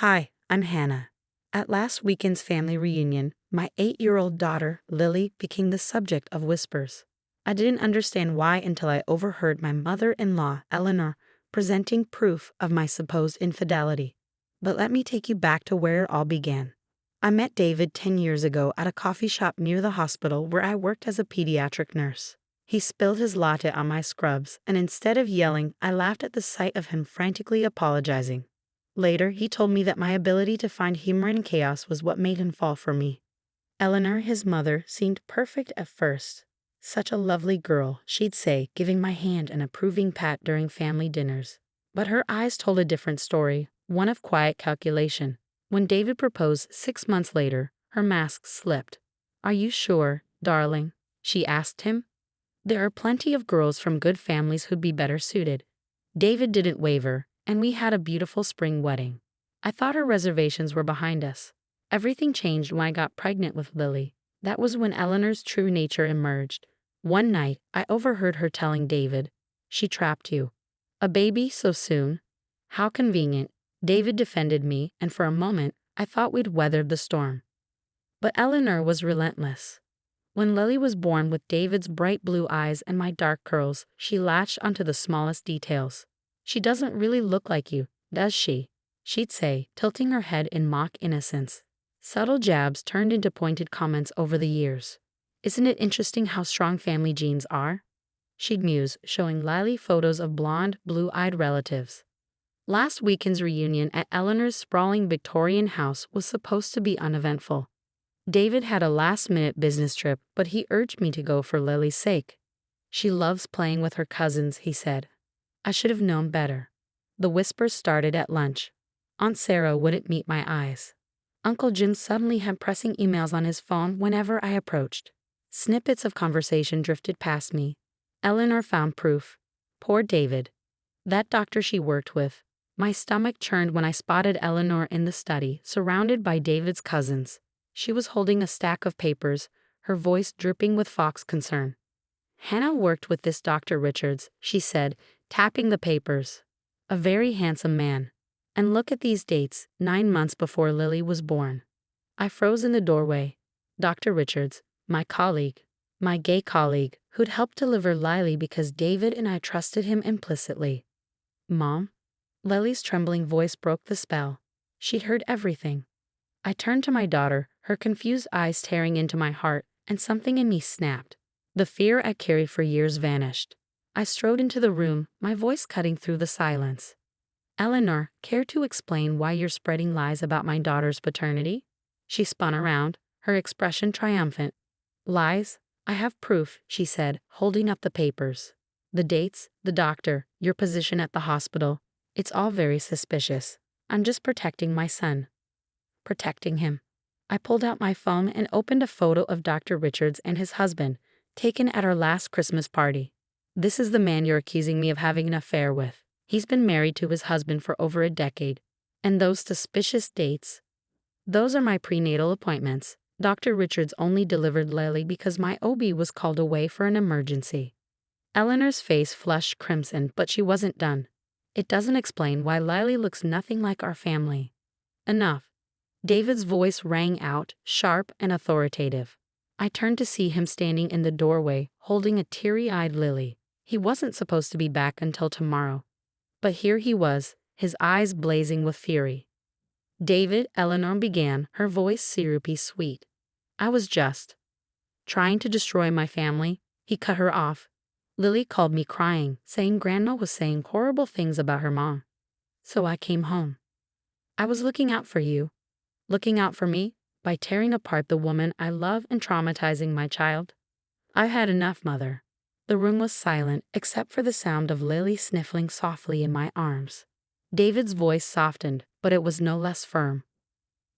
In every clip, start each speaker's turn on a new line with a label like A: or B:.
A: Hi, I'm Hannah. At last weekend's family reunion, my 8-year-old daughter, Lily, became the subject of whispers. I didn't understand why until I overheard my mother-in-law, Eleanor, presenting proof of my supposed infidelity. But let me take you back to where it all began. I met David 10 years ago at a coffee shop near the hospital where I worked as a pediatric nurse. He spilled his latte on my scrubs, and instead of yelling, I laughed at the sight of him frantically apologizing. Later, he told me that my ability to find humor in chaos was what made him fall for me. Eleanor, his mother, seemed perfect at first. Such a lovely girl, she'd say, giving my hand an approving pat during family dinners. But her eyes told a different story, one of quiet calculation. When David proposed 6 months later, her mask slipped. "Are you sure, darling?" she asked him. "There are plenty of girls from good families who'd be better suited." David didn't waver, and we had a beautiful spring wedding. I thought our reservations were behind us. Everything changed when I got pregnant with Lily. That was when Eleanor's true nature emerged. One night, I overheard her telling David, "She trapped you. A baby so soon? How convenient." David defended me, and for a moment, I thought we'd weathered the storm. But Eleanor was relentless. When Lily was born with David's bright blue eyes and my dark curls, she latched onto the smallest details. "She doesn't really look like you, does she?" she'd say, tilting her head in mock innocence. Subtle jabs turned into pointed comments over the years. "Isn't it interesting how strong family genes are?" she'd muse, showing Lily photos of blonde, blue-eyed relatives. Last weekend's reunion at Eleanor's sprawling Victorian house was supposed to be uneventful. David had a last-minute business trip, but he urged me to go for Lily's sake. "She loves playing with her cousins," he said. I should have known better. The whispers started at lunch. Aunt Sarah wouldn't meet my eyes. Uncle Jim suddenly had pressing emails on his phone whenever I approached. Snippets of conversation drifted past me. Eleanor found proof. Poor David. That doctor she worked with. My stomach churned when I spotted Eleanor in the study, surrounded by David's cousins. She was holding a stack of papers, her voice dripping with Fox concern. "Hannah worked with this Dr. Richards," she said, tapping the papers. "A very handsome man. And look at these dates, 9 months before Lily was born." I froze in the doorway. Dr. Richards, my colleague, my gay colleague, who'd helped deliver Lily because David and I trusted him implicitly. "Mom?" Lily's trembling voice broke the spell. She'd heard everything. I turned to my daughter, her confused eyes staring into my heart, and something in me snapped. The fear I carried for years vanished. I strode into the room, my voice cutting through the silence. "Eleanor, care to explain why you're spreading lies about my daughter's paternity?" She spun around, her expression triumphant. "Lies? I have proof," she said, holding up the papers. "The dates, the doctor, your position at the hospital. It's all very suspicious. I'm just protecting my son." Protecting him. I pulled out my phone and opened a photo of Dr. Richards and his husband, taken at our last Christmas party. "This is the man you're accusing me of having an affair with. He's been married to his husband for over a decade. And those suspicious dates? Those are my prenatal appointments. Dr. Richards only delivered Lily because my OB was called away for an emergency." Eleanor's face flushed crimson, but she wasn't done. "It doesn't explain why Lily looks nothing like our family." "Enough." David's voice rang out, sharp and authoritative. I turned to see him standing in the doorway, holding a teary-eyed Lily. He wasn't supposed to be back until tomorrow. But here he was, his eyes blazing with fury. "David," Eleanor began, her voice syrupy sweet. "I was just trying to destroy my family." He cut her off. "Lily called me crying, saying Grandma was saying horrible things about her mom. So I came home. I was looking out for you." "Looking out for me? By tearing apart the woman I love and traumatizing my child?" "I had enough, Mother." The room was silent, except for the sound of Lily sniffling softly in my arms. David's voice softened, but it was no less firm.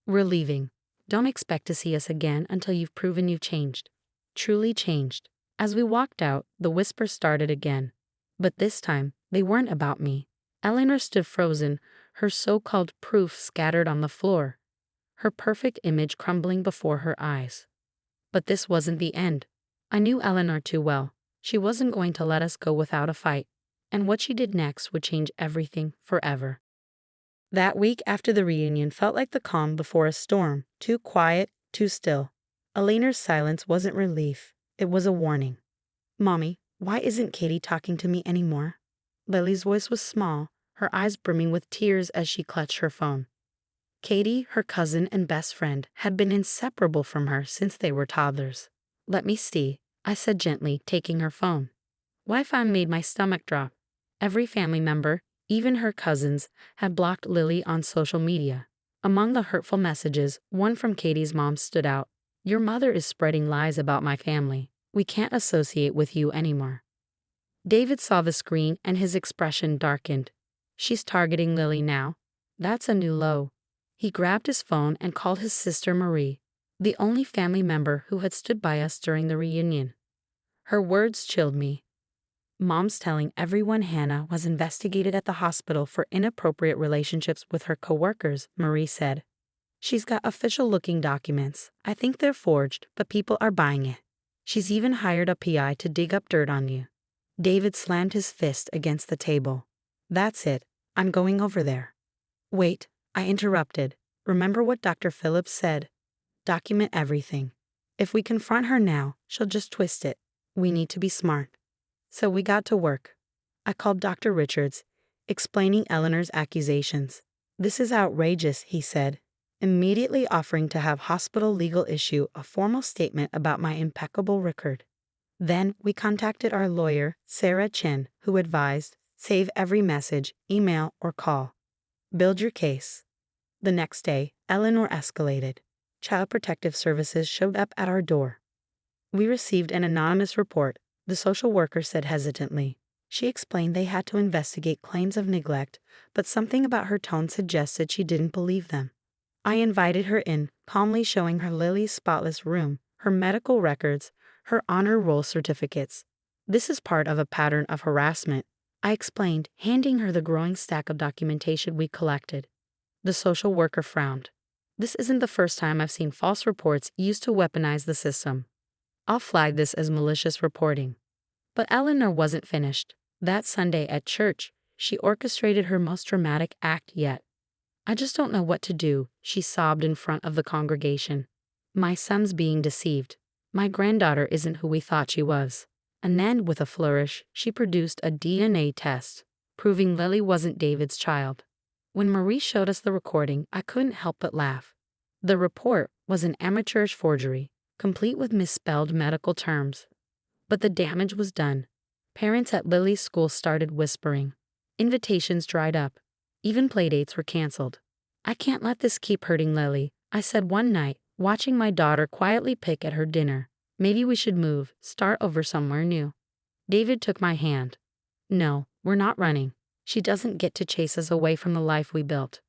A: "We're leaving. Don't expect to see us again until you've proven you've changed. Truly changed." As we walked out, the whispers started again. But this time, they weren't about me. Eleanor stood frozen, her so-called proof scattered on the floor, her perfect image crumbling before her eyes. But this wasn't the end. I knew Eleanor too well. She wasn't going to let us go without a fight, and what she did next would change everything forever. That week after the reunion felt like the calm before a storm, too quiet, too still. Eleanor's silence wasn't relief, it was a warning. "Mommy, why isn't Katie talking to me anymore?" Lily's voice was small, her eyes brimming with tears as she clutched her phone. Katie, her cousin and best friend, had been inseparable from her since they were toddlers. "Let me see," I said gently, taking her phone. Wi-Fi made my stomach drop. Every family member, even her cousins, had blocked Lily on social media. Among the hurtful messages, one from Katie's mom stood out. "Your mother is spreading lies about my family. We can't associate with you anymore." David saw the screen and his expression darkened. "She's targeting Lily now. That's a new low." He grabbed his phone and called his sister Marie, the only family member who had stood by us during the reunion. Her words chilled me. "Mom's telling everyone Hannah was investigated at the hospital for inappropriate relationships with her coworkers," Marie said. "She's got official-looking documents. I think they're forged, but people are buying it. She's even hired a PI to dig up dirt on you." David slammed his fist against the table. "That's it. I'm going over there." "Wait," I interrupted. "Remember what Dr. Phillips said. Document everything. If we confront her now, she'll just twist it. We need to be smart." So we got to work. I called Dr. Richards, explaining Eleanor's accusations. "This is outrageous," he said, immediately offering to have hospital legal issue a formal statement about my impeccable record. Then we contacted our lawyer, Sarah Chin, who advised, "Save every message, email, or call. Build your case." The next day, Eleanor escalated. Child Protective Services showed up at our door. "We received an anonymous report," the social worker said hesitantly. She explained they had to investigate claims of neglect, but something about her tone suggested she didn't believe them. I invited her in, calmly showing her Lily's spotless room, her medical records, her honor roll certificates. "This is part of a pattern of harassment," I explained, handing her the growing stack of documentation we collected. The social worker frowned. "This isn't the first time I've seen false reports used to weaponize the system. I'll flag this as malicious reporting." But Eleanor wasn't finished. That Sunday at church, she orchestrated her most dramatic act yet. "I just don't know what to do," she sobbed in front of the congregation. "My son's being deceived. My granddaughter isn't who we thought she was." And then, with a flourish, she produced a DNA test, proving Lily wasn't David's child. When Marie showed us the recording, I couldn't help but laugh. The report was an amateurish forgery, complete with misspelled medical terms. But the damage was done. Parents at Lily's school started whispering. Invitations dried up. Even playdates were canceled. "I can't let this keep hurting Lily," I said one night, watching my daughter quietly pick at her dinner. "Maybe we should move, start over somewhere new." David took my hand. "No, we're not running. She doesn't get to chase us away from the life we built."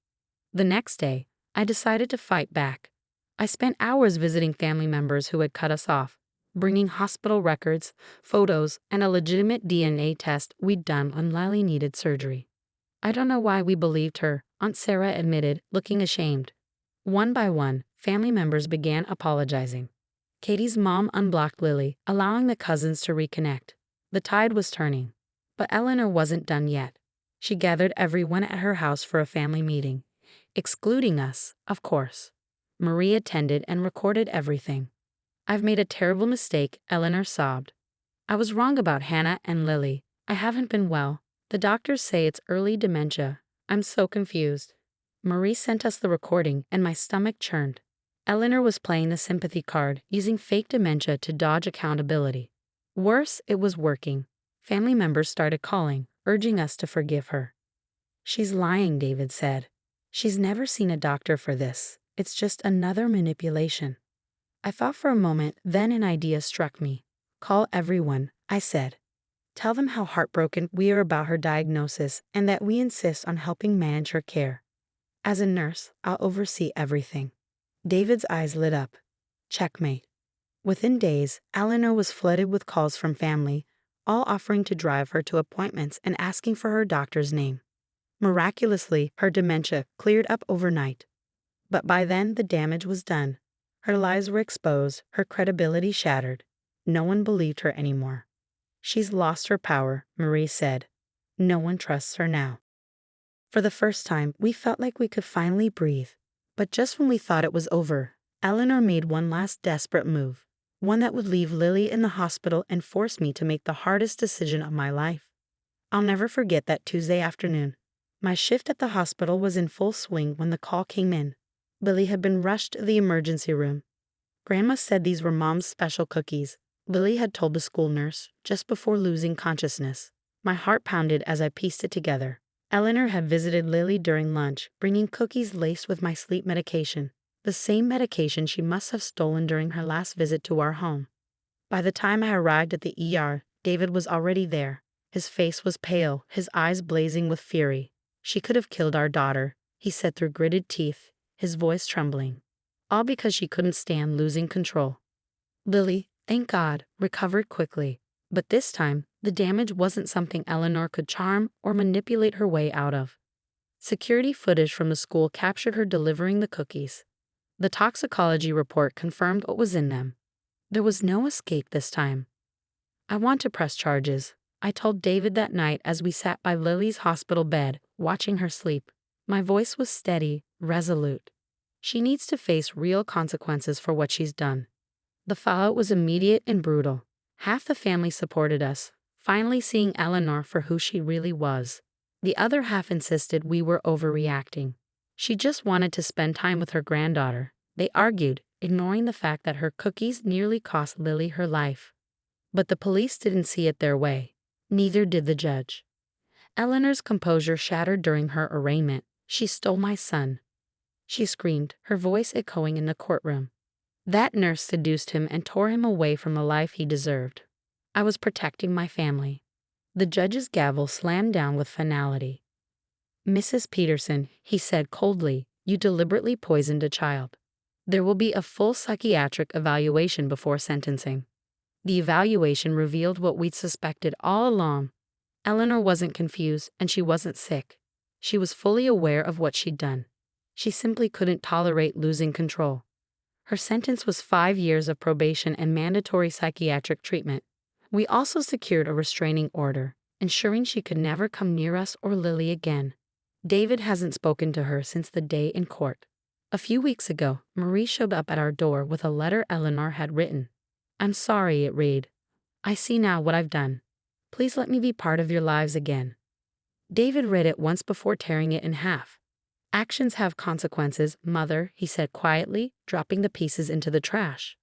A: The next day, I decided to fight back. I spent hours visiting family members who had cut us off, bringing hospital records, photos, and a legitimate DNA test we'd done when Lily needed surgery. "I don't know why we believed her," Aunt Sarah admitted, looking ashamed. One by one, family members began apologizing. Katie's mom unblocked Lily, allowing the cousins to reconnect. The tide was turning. But Eleanor wasn't done yet. She gathered everyone at her house for a family meeting, excluding us, of course. Marie attended and recorded everything. "I've made a terrible mistake," Eleanor sobbed. "I was wrong about Hannah and Lily. I haven't been well. The doctors say it's early dementia. I'm so confused." Marie sent us the recording and my stomach churned. Eleanor was playing the sympathy card, using fake dementia to dodge accountability. Worse, it was working. Family members started calling, urging us to forgive her. "She's lying," David said. "She's never seen a doctor for this. It's just another manipulation." I thought for a moment, then an idea struck me. "Call everyone," I said. "Tell them how heartbroken we are about her diagnosis and that we insist on helping manage her care. As a nurse, I'll oversee everything." David's eyes lit up. Checkmate. Within days, Eleanor was flooded with calls from family, all offering to drive her to appointments and asking for her doctor's name. Miraculously, her dementia cleared up overnight. But by then, the damage was done. Her lies were exposed, her credibility shattered. No one believed her anymore. "She's lost her power," Marie said. "No one trusts her now." For the first time, we felt like we could finally breathe. But just when we thought it was over, Eleanor made one last desperate move. One that would leave Lily in the hospital and force me to make the hardest decision of my life. I'll never forget that Tuesday afternoon. My shift at the hospital was in full swing when the call came in. Lily had been rushed to the emergency room. Grandma said these were Mom's special cookies, Lily had told the school nurse just before losing consciousness. My heart pounded as I pieced it together. Eleanor had visited Lily during lunch, bringing cookies laced with my sleep medication, the same medication she must have stolen during her last visit to our home. By the time I arrived at the ER, David was already there. His face was pale, his eyes blazing with fury. "She could have killed our daughter," he said through gritted teeth, his voice trembling. All because she couldn't stand losing control. Lily, thank God, recovered quickly. But this time, the damage wasn't something Eleanor could charm or manipulate her way out of. Security footage from the school captured her delivering the cookies. The toxicology report confirmed what was in them. There was no escape this time. "I want to press charges," I told David that night as we sat by Lily's hospital bed, watching her sleep. My voice was steady, resolute. "She needs to face real consequences for what she's done." The fallout was immediate and brutal. Half the family supported us, finally seeing Eleanor for who she really was. The other half insisted we were overreacting. She just wanted to spend time with her granddaughter, they argued, ignoring the fact that her cookies nearly cost Lily her life. But the police didn't see it their way. Neither did the judge. Eleanor's composure shattered during her arraignment. "She stole my son," she screamed, her voice echoing in the courtroom. "That nurse seduced him and tore him away from the life he deserved. I was protecting my family." The judge's gavel slammed down with finality. "Mrs. Peterson," he said coldly, "you deliberately poisoned a child. There will be a full psychiatric evaluation before sentencing." The evaluation revealed what we'd suspected all along. Eleanor wasn't confused, and she wasn't sick. She was fully aware of what she'd done. She simply couldn't tolerate losing control. Her sentence was 5 years of probation and mandatory psychiatric treatment. We also secured a restraining order, ensuring she could never come near us or Lily again. David hasn't spoken to her since the day in court. A few weeks ago, Marie showed up at our door with a letter Eleanor had written. "I'm sorry," it read. "I see now what I've done. Please let me be part of your lives again." David read it once before tearing it in half. "Actions have consequences, Mother," he said quietly, dropping the pieces into the trash.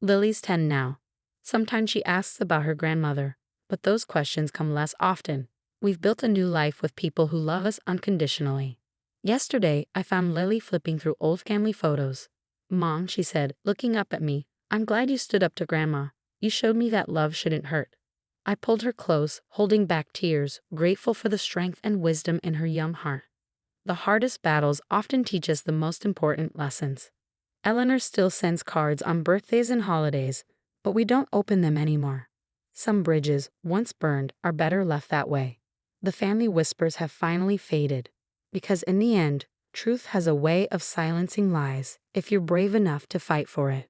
A: Lily's 10 now. Sometimes she asks about her grandmother, but those questions come less often. We've built a new life with people who love us unconditionally. Yesterday, I found Lily flipping through old family photos. "Mom," she said, looking up at me, "I'm glad you stood up to Grandma. You showed me that love shouldn't hurt." I pulled her close, holding back tears, grateful for the strength and wisdom in her young heart. The hardest battles often teach us the most important lessons. Eleanor still sends cards on birthdays and holidays, but we don't open them anymore. Some bridges, once burned, are better left that way. The family whispers have finally faded, because in the end, truth has a way of silencing lies if you're brave enough to fight for it.